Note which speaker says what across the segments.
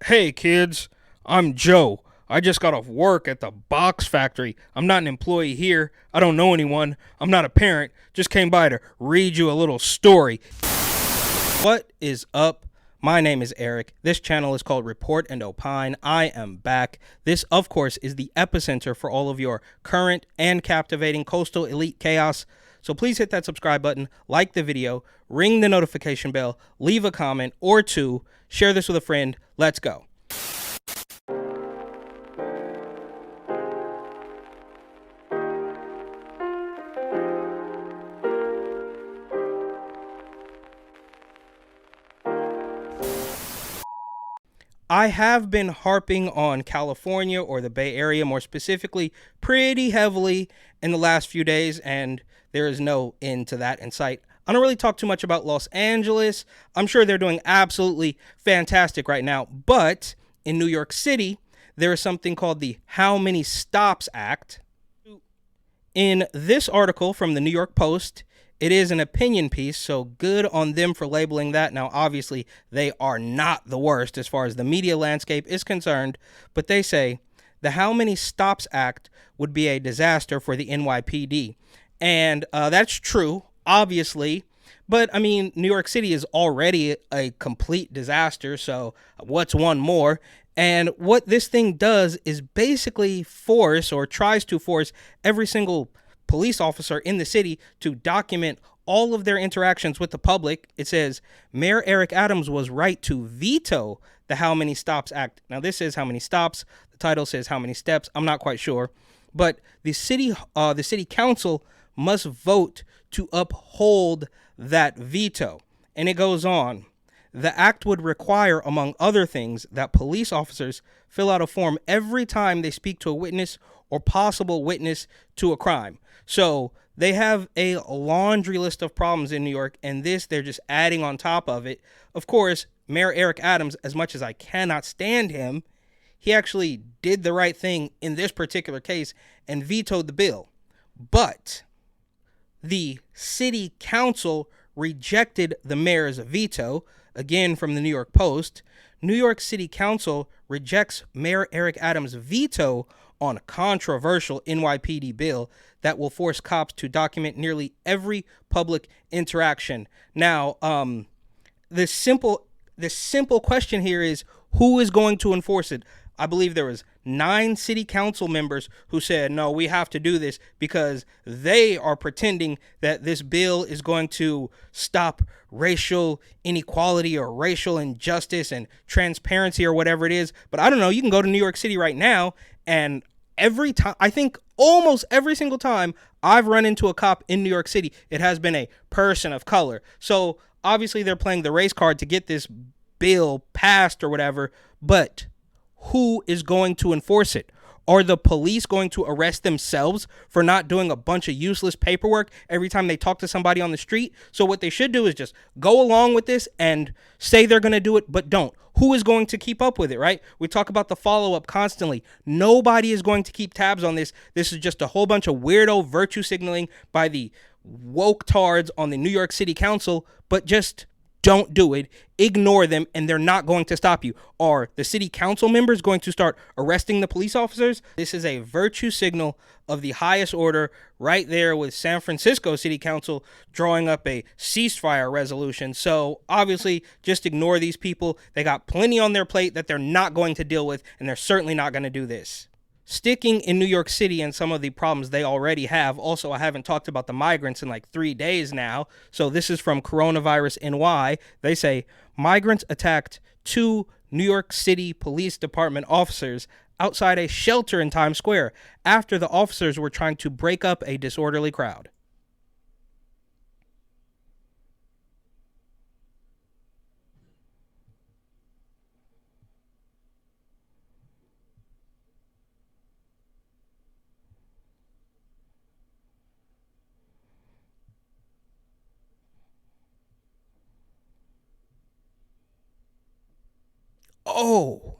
Speaker 1: Hey kids, I'm Joe. I just got off work at the box factory. I'm not an employee here. I don't know anyone. I'm not a parent. Just came by to read you a little story. What is up? My name is Eric. This channel is called Report and Opine. I am back. This, of course, is the epicenter for all of your current and captivating coastal elite chaos. So please hit that subscribe button, like the video, ring the notification bell, leave a comment or two, share this with a friend. Let's go. I have been harping on California, or the Bay Area more specifically, pretty heavily in the last few days, and there is no end to that in sight. I don't really talk too much about Los Angeles. I'm sure they're doing absolutely fantastic right now, but in New York City, there is something called the How Many Stops Act. In this article from the New York Post, it is an opinion piece, so good on them for labeling that. Now, obviously, they are not the worst as far as the media landscape is concerned, but they say the How Many Stops Act would be a disaster for the NYPD. And that's true, obviously, but I mean, New York City is already a complete disaster, so what's one more? And what this thing does is basically force, or tries to force, every single police officer in the city to document all of their interactions with the public. It says Mayor Eric Adams was right to veto the How Many Stops Act. Now this says how many stops. The title says how many steps. I'm not quite sure, but the city council must vote to uphold that veto. And it goes on. The act would require, among other things, that police officers fill out a form every time they speak to a witness or possible witness to a crime. So they have a laundry list of problems in New York, and this they're just adding on top of it. Of course, Mayor Eric Adams, as much as I cannot stand him, he actually did the right thing in this particular case and vetoed the bill. But the city council rejected the mayor's veto. Again, from the New York Post, New York City Council rejects Mayor Eric Adams' veto on a controversial NYPD bill that will force cops to document nearly every public interaction. Now, the simple question here is, who is going to enforce it? I believe there was 9 city council members who said, no, we have to do this because they are pretending that this bill is going to stop racial inequality or racial injustice and transparency or whatever it is. But I don't know. You can go to New York City right now, and every time, I think almost every single time I've run into a cop in New York City, it has been a person of color. So obviously they're playing the race card to get this bill passed or whatever, but who is going to enforce it? Are the police going to arrest themselves for not doing a bunch of useless paperwork every time they talk to somebody on the street? So what they should do is just go along with this and say they're going to do it, but don't. Who is going to keep up with it, right? We talk about the follow-up constantly. Nobody is going to keep tabs on this. This is just a whole bunch of weirdo virtue signaling by the woke tards on the New York City Council, but just don't do it. Ignore them, and they're not going to stop you. Are the city council members going to start arresting the police officers? This is a virtue signal of the highest order, right there with San Francisco City Council drawing up a ceasefire resolution. So obviously, just ignore these people. They got plenty on their plate that they're not going to deal with, and they're certainly not going to do this. Sticking in New York City and some of the problems they already have. Also, I haven't talked about the migrants in like 3 days now. So this is from Coronavirus NY. They say migrants attacked 2 New York City Police Department officers outside a shelter in Times Square after the officers were trying to break up a disorderly crowd. Oh,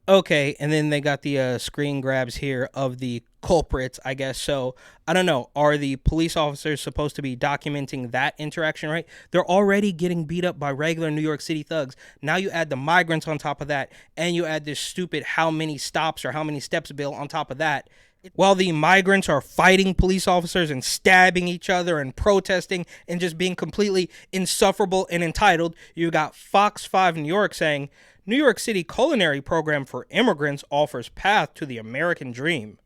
Speaker 1: Okay, and then they got the screen grabs here of the culprits, I guess. So I don't know. Are the police officers supposed to be documenting that interaction, right? They're already getting beat up by regular New York City thugs. Now you add the migrants on top of that, and you add this stupid how many stops or how many steps bill on top of that. While the migrants are fighting police officers and stabbing each other and protesting and just being completely insufferable and entitled, you got Fox 5 New York saying, New York City culinary program for immigrants offers path to the American dream.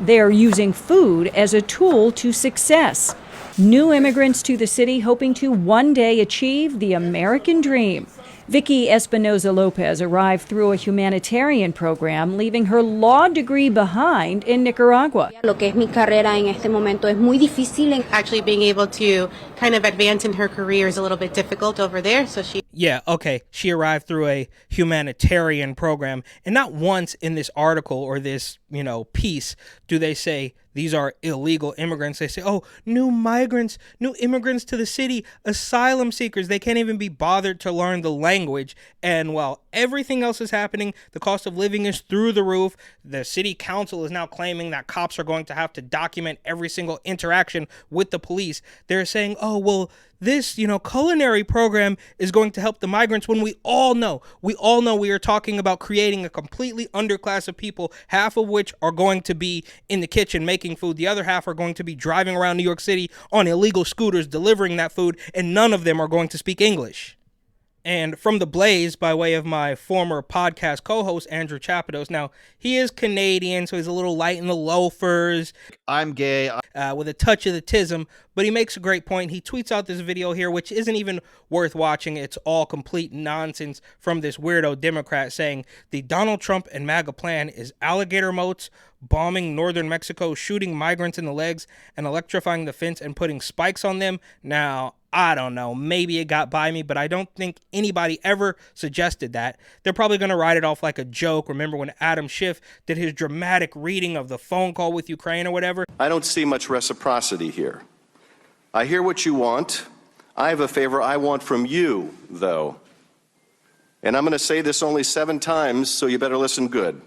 Speaker 2: They're using food as a tool to success. New immigrants to the city hoping to one day achieve the American dream. Vicky Espinoza Lopez arrived through a humanitarian program, leaving her law degree behind in Nicaragua.
Speaker 3: Lo que es mi carrera en este momento es muy difícil.
Speaker 4: Actually being able to kind of advance in her career is a little bit difficult over there, so
Speaker 1: Yeah, okay. She arrived through a humanitarian program. And not once in this article or this, piece do they say these are illegal immigrants. They say, oh, new migrants, new immigrants to the city, asylum seekers. They can't even be bothered to learn the language. And while everything else is happening, the cost of living is through the roof. The city council is now claiming that cops are going to have to document every single interaction with the police. They're saying, oh, well, this, culinary program is going to help the migrants when we all know we are talking about creating a completely underclass of people, half of which are going to be in the kitchen making food. The other half are going to be driving around New York City on illegal scooters delivering that food, and none of them are going to speak English. And from The Blaze, by way of my former podcast co-host, Andrew Chapados. Now, he is Canadian, so he's a little light in the loafers.
Speaker 5: I'm gay.
Speaker 1: With a touch of the tism, but he makes a great point. He tweets out this video here, which isn't even worth watching. It's all complete nonsense from this weirdo Democrat saying the Donald Trump and MAGA plan is alligator moats, bombing northern Mexico, shooting migrants in the legs, and electrifying the fence and putting spikes on them. Now, I don't know, maybe it got by me, but I don't think anybody ever suggested that. They're probably going to write it off like a joke. Remember when Adam Schiff did his dramatic reading of the phone call with Ukraine or whatever?
Speaker 6: I don't see much reciprocity here. I hear what you want. I have a favor I want from you, though. And I'm going to say this only 7 times, so you better listen good.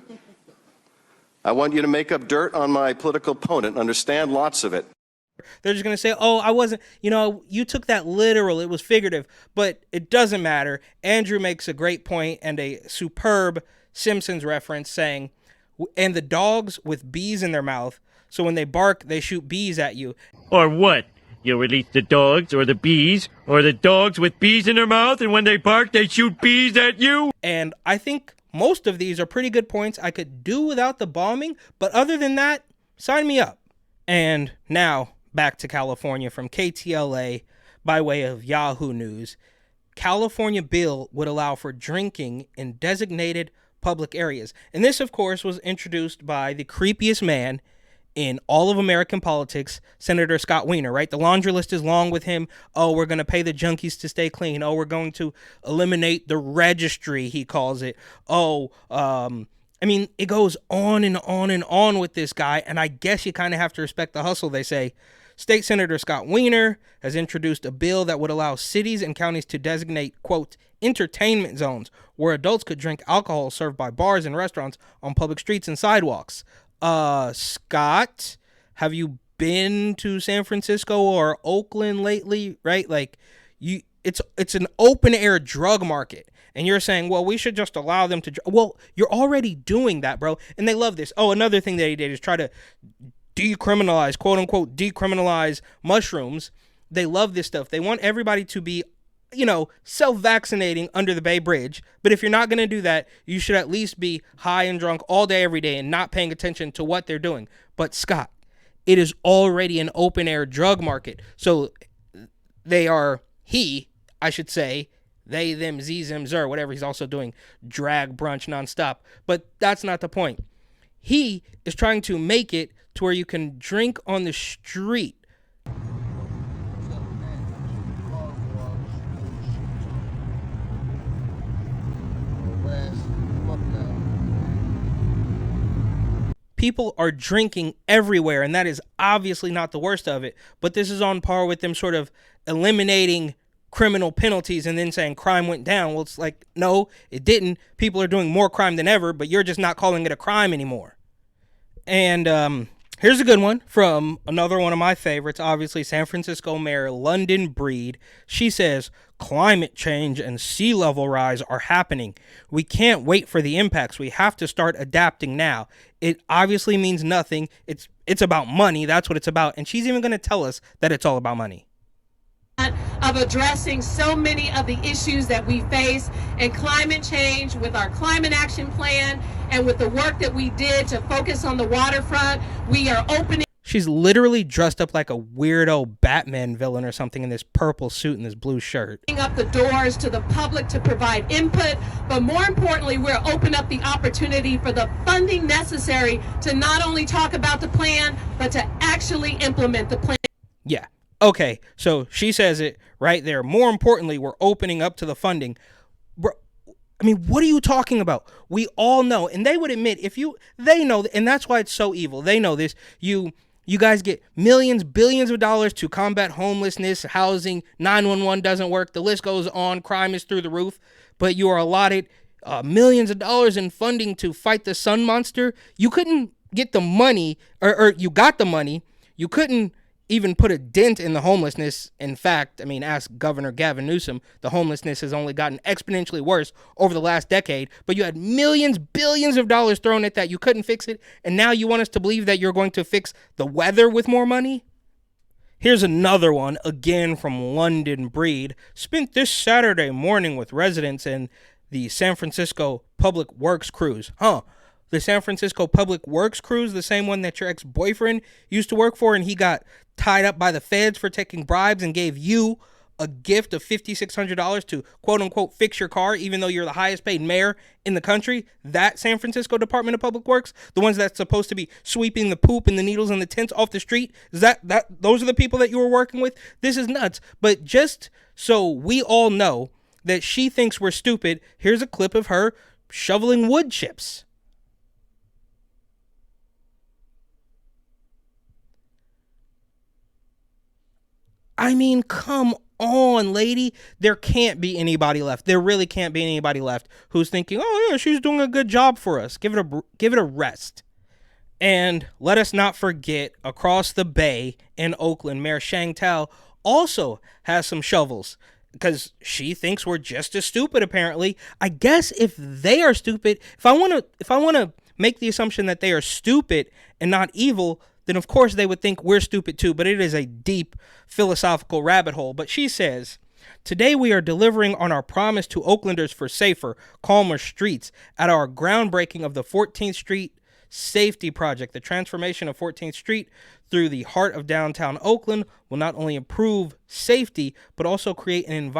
Speaker 6: I want you to make up dirt on my political opponent and understand lots of it.
Speaker 1: They're just going to say, oh, I wasn't, you took that literal. It was figurative, but it doesn't matter. Andrew makes a great point and a superb Simpsons reference saying, and the dogs with bees in their mouth, so when they bark, they shoot bees at you.
Speaker 7: Or what? You release the dogs or the bees or the dogs with bees in their mouth, and when they bark, they shoot bees at you?
Speaker 1: And I think most of these are pretty good points. I could do without the bombing, but other than that, sign me up. And now, back to California from KTLA by way of Yahoo News. California bill would allow for drinking in designated public areas. And this, of course, was introduced by the creepiest man in all of American politics, Senator Scott Wiener, right? The laundry list is long with him. Oh, we're going to pay the junkies to stay clean. Oh, we're going to eliminate the registry, he calls it. It goes on and on and on with this guy, and I guess you kind of have to respect the hustle, they say. State Senator Scott Wiener has introduced a bill that would allow cities and counties to designate, quote, entertainment zones where adults could drink alcohol served by bars and restaurants on public streets and sidewalks. Scott, have you been to San Francisco or Oakland lately? Right? It's an open air drug market. And you're saying, well, we should just allow them to. Well, you're already doing that, bro. And they love this. Oh, another thing that he did is try to decriminalize, quote unquote, decriminalize mushrooms. They love this stuff. They want everybody to be, self-vaccinating under the Bay Bridge. But if you're not going to do that, you should at least be high and drunk all day, every day and not paying attention to what they're doing. But Scott, it is already an open air drug market. So they, them, them, zer, whatever. He's also doing drag brunch nonstop. But that's not the point. He is trying to make it to where you can drink on the street. People are drinking everywhere, and that is obviously not the worst of it. But this is on par with them sort of eliminating criminal penalties and then saying crime went down. Well, it's like, no, it didn't. People are doing more crime than ever, but you're just not calling it a crime anymore. And here's a good one from another one of my favorites, obviously San Francisco Mayor London Breed. She says, climate change and sea level rise are happening. We can't wait for the impacts. We have to start adapting now. It obviously means nothing. It's about money. That's what it's about. And she's even going to tell us that it's all about money.
Speaker 5: Of addressing so many of the issues that we face, and climate change with our climate action plan and with the work that we did to focus on the waterfront, we are opening.
Speaker 1: She's literally dressed up like a weirdo Batman villain or something in this purple suit and this blue shirt.
Speaker 5: Up the doors to the public to provide input, but more importantly, we're opening up the opportunity for the funding necessary to not only talk about the plan, but to actually implement the plan.
Speaker 1: Yeah. Okay, so she says it right there. More importantly, we're opening up to the funding. Bro, I mean, what are you talking about? We all know, and they would admit, they know, and that's why it's so evil. They know this. You guys get millions, billions of dollars to combat homelessness, housing, 911 doesn't work, the list goes on, crime is through the roof, but you are allotted millions of dollars in funding to fight the sun monster. You couldn't get the money, or you got the money, you couldn't even put a dent in the homelessness. In fact, I mean, ask Governor Gavin Newsom. The homelessness has only gotten exponentially worse over the last decade, but you had millions, billions of dollars thrown at that. You couldn't fix it, and now you want us to believe that you're going to fix the weather with more money? Here's another one, again from London Breed. Spent this Saturday morning with residents in the San Francisco Public Works crews. The San Francisco Public Works crews, the same one that your ex-boyfriend used to work for, and he got tied up by the feds for taking bribes and gave you a gift of $5,600 to quote-unquote fix your car, even though you're the highest paid mayor in the country. That San Francisco Department of Public Works, the ones that's supposed to be sweeping the poop and the needles and the tents off the street, is that those are the people that you were working with? This is nuts. But just so we all know that she thinks we're stupid, here's a clip of her shoveling wood chips. I mean, come on, lady. There can't be anybody left. There really can't be anybody left who's thinking, oh, yeah, she's doing a good job for us. Give it a rest. And let us not forget, across the bay in Oakland, Mayor Shantel also has some shovels because she thinks we're just as stupid, apparently. I guess if they are stupid, if I want to make the assumption that they are stupid and not evil, then of course they would think we're stupid too, but it is a deep philosophical rabbit hole. But she says, today we are delivering on our promise to Oaklanders for safer, calmer streets at our groundbreaking of the 14th Street Safety Project. The transformation of 14th Street through the heart of downtown Oakland will not only improve safety, but also create an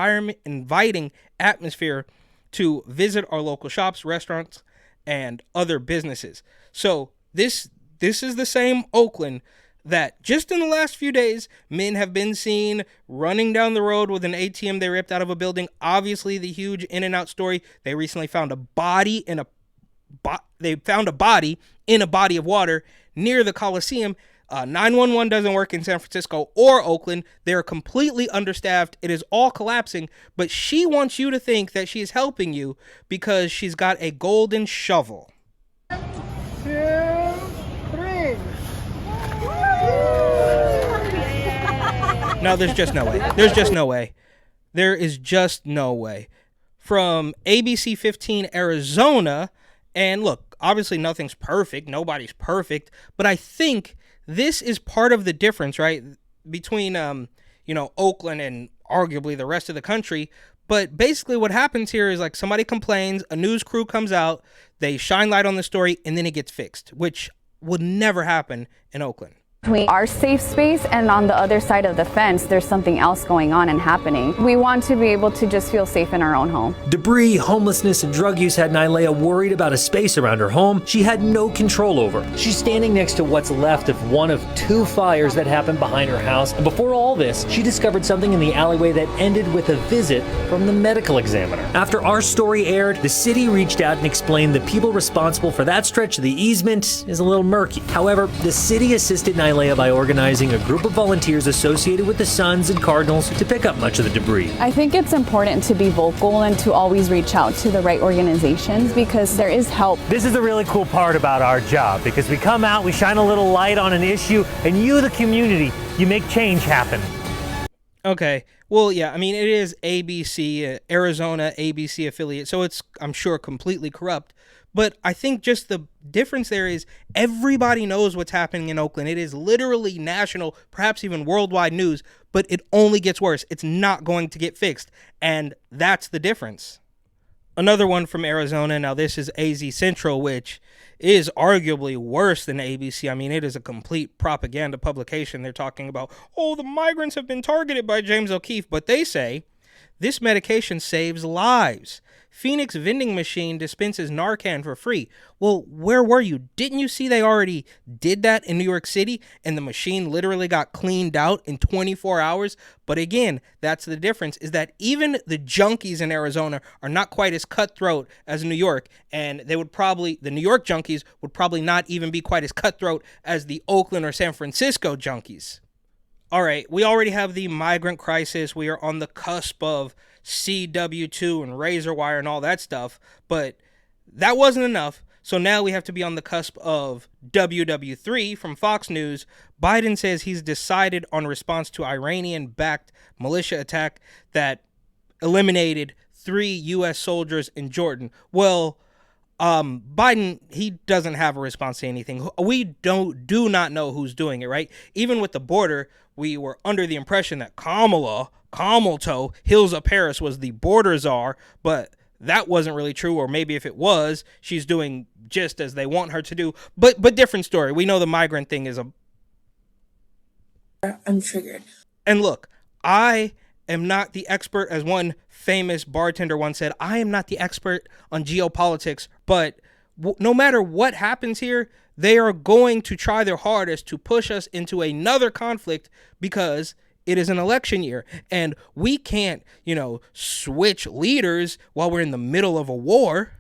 Speaker 1: inviting atmosphere to visit our local shops, restaurants, and other businesses. So this is the same Oakland that just in the last few days, men have been seen running down the road with an ATM they ripped out of a building. Obviously, the huge In-N-Out story. They recently found a body in a body of water near the Coliseum. 911 doesn't work in San Francisco or Oakland. They're completely understaffed. It is all collapsing. But she wants you to think that she is helping you because she's got a golden shovel. No, there's just no way. There is just no way. From ABC 15 Arizona, and look, obviously nothing's perfect. Nobody's perfect. But I think this is part of the difference, right, between, Oakland and arguably the rest of the country. But basically what happens here is like somebody complains, a news crew comes out, they shine light on the story, and then it gets fixed, which would never happen in Oakland.
Speaker 8: Between our safe space and on the other side of the fence, there's something else going on and happening. We want to be able to just feel safe in our own home.
Speaker 9: Debris, homelessness, and drug use had Nylea worried about a space around her home she had no control over. She's standing next to what's left of one of 2 fires that happened behind her house. And before all this, she discovered something in the alleyway that ended with a visit from the medical examiner. After our story aired, the city reached out and explained the people responsible for that stretch of the easement is a little murky. However, the city assisted Nylea Nylea by organizing a group of volunteers associated with the Suns and Cardinals to pick up much of the debris.
Speaker 8: I think it's important to be vocal and to always reach out to the right organizations because there is help.
Speaker 10: This is the really cool part about our job because we come out, we shine a little light on an issue, and you, the community, you make change happen.
Speaker 1: Okay. Well, yeah, I mean, it is ABC, Arizona ABC affiliate, so it's, I'm sure, completely corrupt. But I think just the difference there is everybody knows what's happening in Oakland. It is literally national, perhaps even worldwide news, but it only gets worse. It's not going to get fixed, and that's the difference. Another one from Arizona. Now, this is AZ Central, which is arguably worse than ABC. I mean, it is a complete propaganda publication. They're talking about, oh, the migrants have been targeted by James O'Keefe, but they say this medication saves lives. Phoenix vending machine dispenses Narcan for free. Well, where were you? Didn't you see they already did that in New York City and the machine literally got cleaned out in 24 hours? But again, that's the difference, is that even the junkies in Arizona are not quite as cutthroat as New York, and they would probably, the New York junkies would probably not even be quite as cutthroat as the Oakland or San Francisco junkies. All right, we already have the migrant crisis. We are on the cusp of CW2 and razor wire and all that stuff, but that wasn't enough. So now we have to be on the cusp of WW3 from Fox News. Biden says he's decided on a response to Iranian-backed militia attack that eliminated 3 U.S. soldiers in Jordan. Well, Biden, he doesn't have a response to anything. We do not know who's doing it, right? Even with the border, we were under the impression that Kamala Hills of Paris was the border czar, but that wasn't really true, or maybe if it was, she's doing just as they want her to do. But different story. We know the migrant thing is
Speaker 11: I'm triggered.
Speaker 1: And look, I am not the expert, as one famous bartender once said, I am not the expert on geopolitics, but no matter what happens here, they are going to try their hardest to push us into another conflict because it is an election year, and we can't, switch leaders while we're in the middle of a war.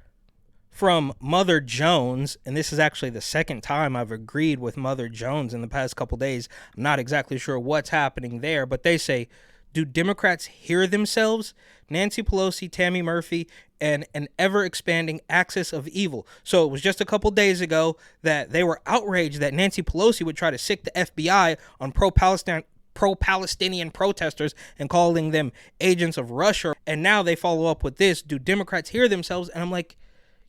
Speaker 1: From Mother Jones, and this is actually the second time I've agreed with Mother Jones in the past couple days. I'm not exactly sure what's happening there, but they say, do Democrats hear themselves? Nancy Pelosi, Tammy Murphy, and an ever-expanding axis of evil. So it was just a couple days ago that they were outraged that Nancy Pelosi would try to sic the FBI on pro-Palestinian protesters and calling them agents of Russia. And now they follow up with this, do Democrats hear themselves? And I'm like,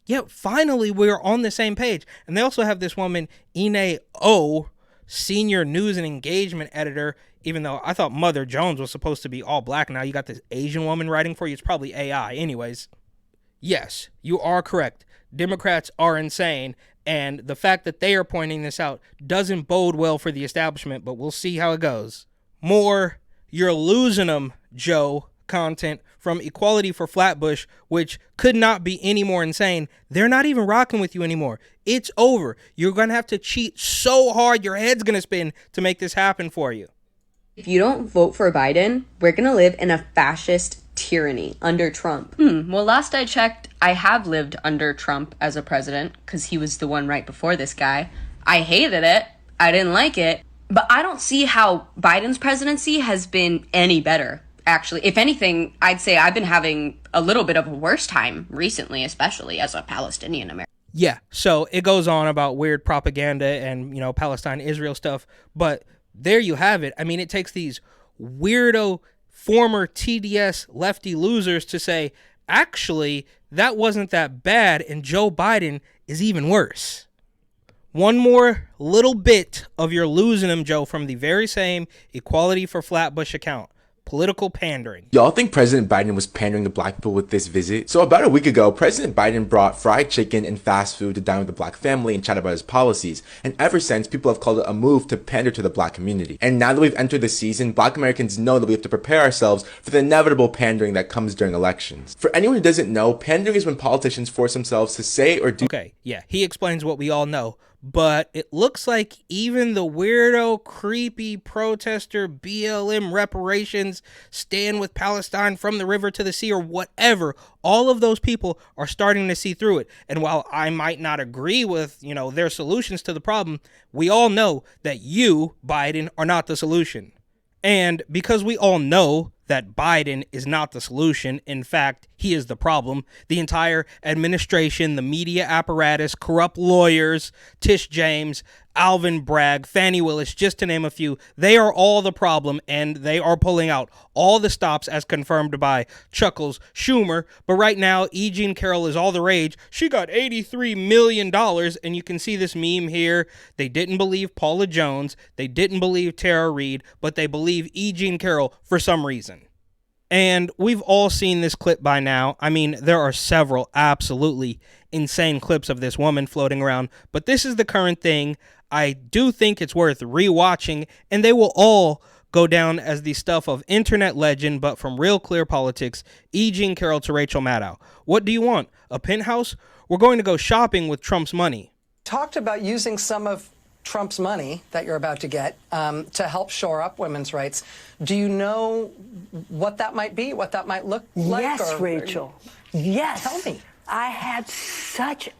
Speaker 1: yeah, finally we're on the same page. And they also have this woman, Ine O, senior news and engagement editor, even though I thought Mother Jones was supposed to be all black. Now you got this Asian woman writing for you. It's probably AI. Anyways, yes, you are correct. Democrats are insane. And the fact that they are pointing this out doesn't bode well for the establishment, but we'll see how it goes. More "you're losing them, Joe" content from Equality for Flatbush, which could not be any more insane. They're not even rocking with you anymore. It's over. You're going to have to cheat so hard your head's going to spin to make this happen for you.
Speaker 12: If you don't vote for Biden, we're going to live in a fascist tyranny under Trump. Well, last I checked, I have lived under Trump as a president because he was the one right before this guy. I hated it. I didn't like it. But I don't see how Biden's presidency has been any better. Actually, if anything, I'd say I've been having a little bit of a worse time recently, especially as a Palestinian American.
Speaker 1: Yeah, so it goes on about weird propaganda and, Palestine, Israel stuff. But there you have it. I mean, it takes these weirdo former TDS lefty losers to say, actually, that wasn't that bad, and Joe Biden is even worse. One more little bit of your losing him, Joe, from the very same Equality for Flatbush account. Political pandering.
Speaker 13: Y'all think President Biden was pandering to black people with this visit? So about a week ago, President Biden brought fried chicken and fast food to dine with the black family and chat about his policies. And ever since, people have called it a move to pander to the black community. And now that we've entered the season, black Americans know that we have to prepare ourselves for the inevitable pandering that comes during elections. For anyone who doesn't know, pandering is when politicians force themselves to say or do...
Speaker 1: Okay, yeah, he explains what we all know. but it looks like even the weirdo, creepy protester BLM reparations, stand with Palestine from the river to the sea or whatever, all of those people are starting to see through it. And while I might not agree with, their solutions to the problem, we all know that you, Biden, are not the solution. And because we all know that Biden is not the solution, in fact, he is the problem, the entire administration, the media apparatus, corrupt lawyers, Tish James, Alvin Bragg, Fani Willis, just to name a few, they are all the problem, and they are pulling out all the stops as confirmed by Chuckles Schumer. But right now, E. Jean Carroll is all the rage. She got $83 million, and you can see this meme here. They didn't believe Paula Jones, they didn't believe Tara Reid, but they believe E. Jean Carroll for some reason. And we've all seen this clip by now. I mean, there are several absolutely insane clips of this woman floating around, but this is the current thing. I do think it's worth rewatching, and they will all go down as the stuff of internet legend, but from Real Clear Politics, E. Jean Carroll to Rachel Maddow. What do you want? A penthouse? We're going to go shopping with Trump's money.
Speaker 11: Talked about using some of Trump's money that you're about to get to help shore up women's rights. Do you know what that might be, what that might look like?
Speaker 14: Yes, Rachel. Yes.
Speaker 11: Tell me.
Speaker 14: I had such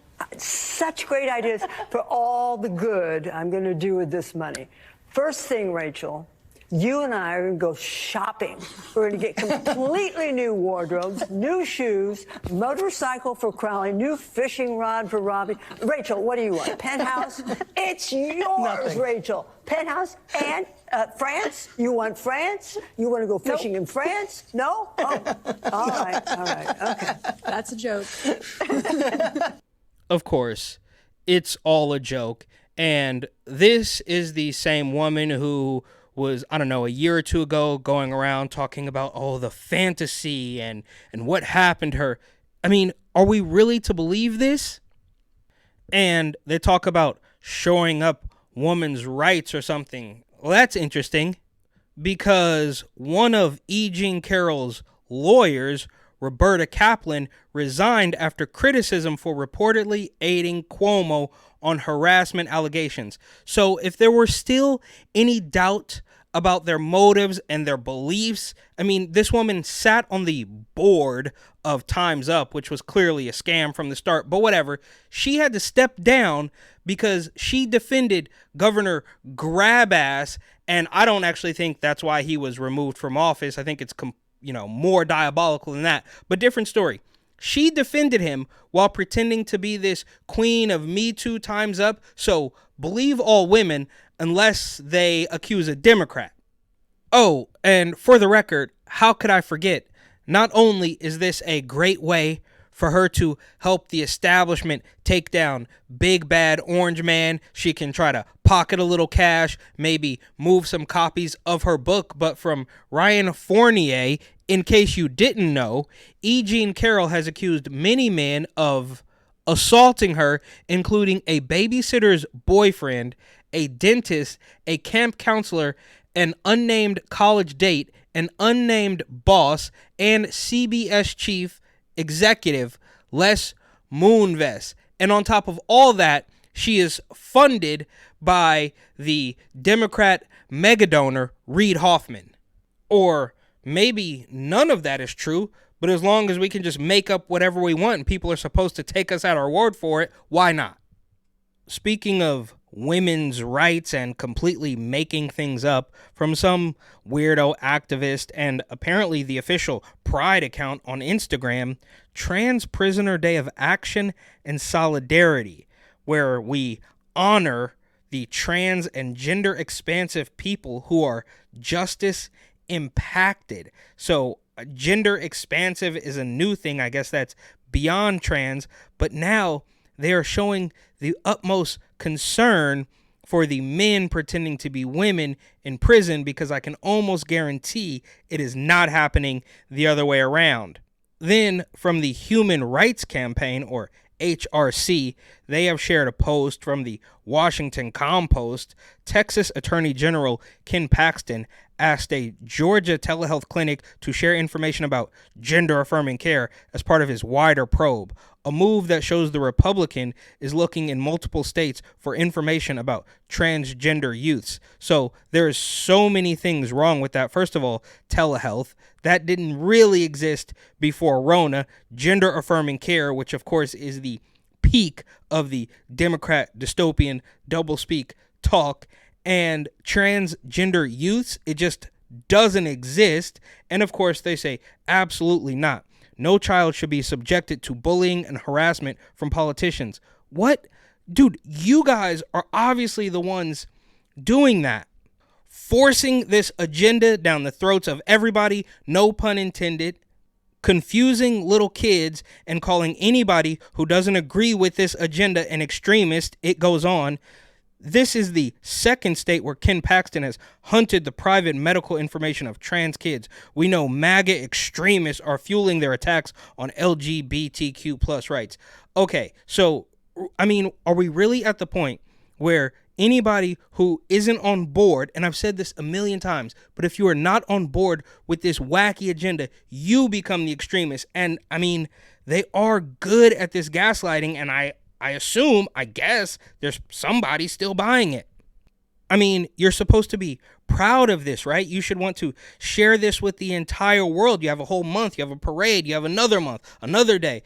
Speaker 14: great ideas for all the good I'm going to do with this money. First thing, Rachel, you and I are going to go shopping. We're going to get completely new wardrobes, new shoes, motorcycle for Crowley, new fishing rod for Robbie. Rachel, what do you want? Penthouse? It's yours,
Speaker 11: Nothing.
Speaker 14: Rachel. Penthouse and France? You want France? You want to go fishing in France? No? Oh, all right, okay.
Speaker 3: That's a joke.
Speaker 1: Of course, it's all a joke. And this is the same woman who was, I don't know, a year or two ago going around talking about, the fantasy and what happened to her. I mean, are we really to believe this? And they talk about showing up women's rights or something. Well, that's interesting because one of E. Jean Carroll's lawyers, Roberta Kaplan, resigned after criticism for reportedly aiding Cuomo on harassment allegations. So if there were still any doubt about their motives and their beliefs, I mean, this woman sat on the board of Time's Up, which was clearly a scam from the start, but whatever. She had to step down because she defended Governor Grabass, and I don't actually think that's why he was removed from office. I think it's more diabolical than that, but different story. She defended him while pretending to be this queen of Me Too Time's Up. So believe all women unless they accuse a Democrat. Oh, and for the record, how could I forget? Not only is this a great way for her to help the establishment take down Big Bad Orange Man, she can try to pocket a little cash, maybe move some copies of her book, but from Ryan Fournier, in case you didn't know, E. Jean Carroll has accused many men of assaulting her, including a babysitter's boyfriend, a dentist, a camp counselor, an unnamed college date, an unnamed boss, and CBS chief executive Les Moonves. And on top of all that, she is funded by the Democrat megadonor Reid Hoffman. Or maybe none of that is true, but as long as we can just make up whatever we want and people are supposed to take us at our word for it, why not? Speaking of women's rights and completely making things up, from some weirdo activist and apparently the official Pride account on Instagram, Trans Prisoner Day of Action and Solidarity, where we honor the trans and gender expansive people who are justice impacted. So gender expansive is a new thing. I guess that's beyond trans, but now they are showing the utmost concern for the men pretending to be women in prison, because I can almost guarantee it is not happening the other way around. Then from the Human Rights Campaign, or HRC, they have shared a post from the Washington Compost. Texas Attorney General Ken Paxton asked a Georgia telehealth clinic to share information about gender-affirming care as part of his wider probe. a move that shows the Republican is looking in multiple states for information about transgender youths. So there's so many things wrong with that. First of all, telehealth. That didn't really exist before Rona. Gender affirming care, which of course is the peak of the Democrat dystopian doublespeak talk. And transgender youths, it just doesn't exist. And of course they say absolutely not. No child should be subjected to bullying and harassment from politicians. What? Dude, you guys are obviously the ones doing that. Forcing this agenda down the throats of everybody, no pun intended. Confusing little kids and calling anybody who doesn't agree with this agenda an extremist. It goes on. This is the second state where Ken Paxton has hunted the private medical information of trans kids. We know MAGA extremists are fueling their attacks on LGBTQ plus rights. Okay, so, I mean, are we really at the point where anybody who isn't on board, and I've said this a million times, but if you are not on board with this wacky agenda, you become the extremist? And, I mean, they are good at this gaslighting, and I guess, there's somebody still buying it. I mean, you're supposed to be proud of this, right? You should want to share this with the entire world. You have a whole month, you have a parade, you have another month, another day,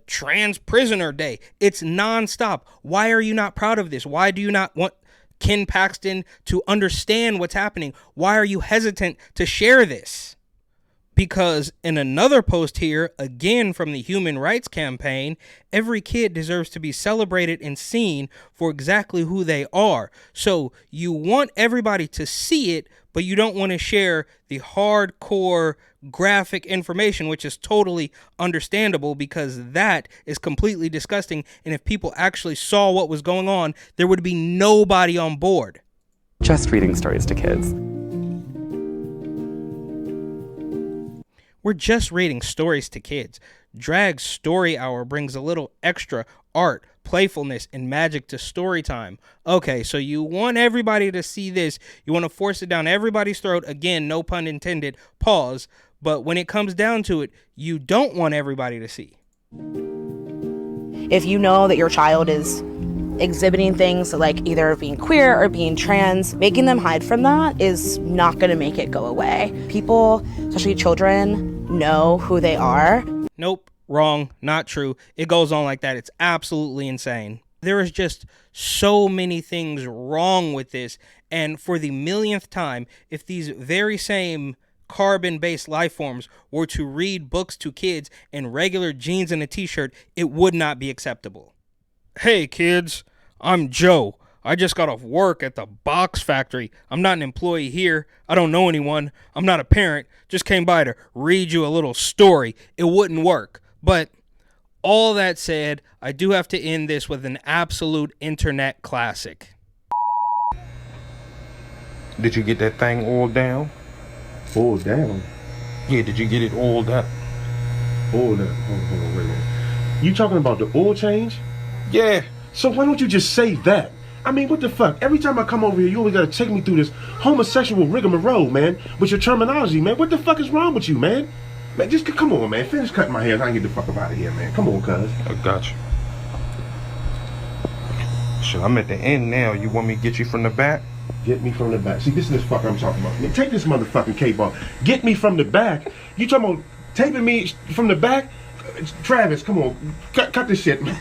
Speaker 1: Trans Prisoner Day. It's nonstop. Why are you not proud of this? Why do you not want Ken Paxton to understand what's happening? Why are you hesitant to share this? Because in another post here, again from the Human Rights Campaign, every kid deserves to be celebrated and seen for exactly who they are. So you want everybody to see it, but you don't want to share the hardcore graphic information, which is totally understandable because that is completely disgusting. And if people actually saw what was going on, there would be nobody on board.
Speaker 15: Just reading stories to kids.
Speaker 1: We're just reading stories to kids. Drag Story Hour brings a little extra art, playfulness, and magic to story time. Okay, so you want everybody to see this. You want to force it down everybody's throat. Again, no pun intended. Pause. But when it comes down to it, you don't want everybody to see.
Speaker 16: If you know that your child is exhibiting things like either being queer or being trans, making them hide from that is not going to make it go away. People, especially children, know who they are.
Speaker 1: Nope, wrong, not true. It goes on like that. It's absolutely insane. There is just so many things wrong with this. And for the millionth time, if these very same carbon-based life forms were to read books to kids in regular jeans and a t-shirt, it would not be acceptable. Hey kids, I'm Joe. I just got off work at the box factory. I'm not an employee here. I don't know anyone. I'm not a parent. Just came by to read you a little story. It wouldn't work. But all that said, I do have to end this with an absolute internet classic.
Speaker 17: Did you get that thing oiled down?
Speaker 18: Oiled down?
Speaker 17: Yeah, did you get it oiled up?
Speaker 18: Oiled up? Hold on, wait a minute. You talking about the oil change?
Speaker 17: Yeah.
Speaker 18: So why don't you just say that? I mean, what the fuck? Every time I come over here, you always gotta take me through this homosexual rigmarole, man, with your terminology, man. What the fuck is wrong with you, man? Man, just come on, man. Finish cutting my hair so I can get the fuck up out of here, man. Come on, cuz.
Speaker 17: I got you. Shit, I'm at the end now. You want me to get you from the back?
Speaker 18: Get me from the back. See, this is this fucker I'm talking about. Man, take this motherfucking cape off. Get me from the back. You talking about taping me from the back? Travis, come on. Cut this shit, man.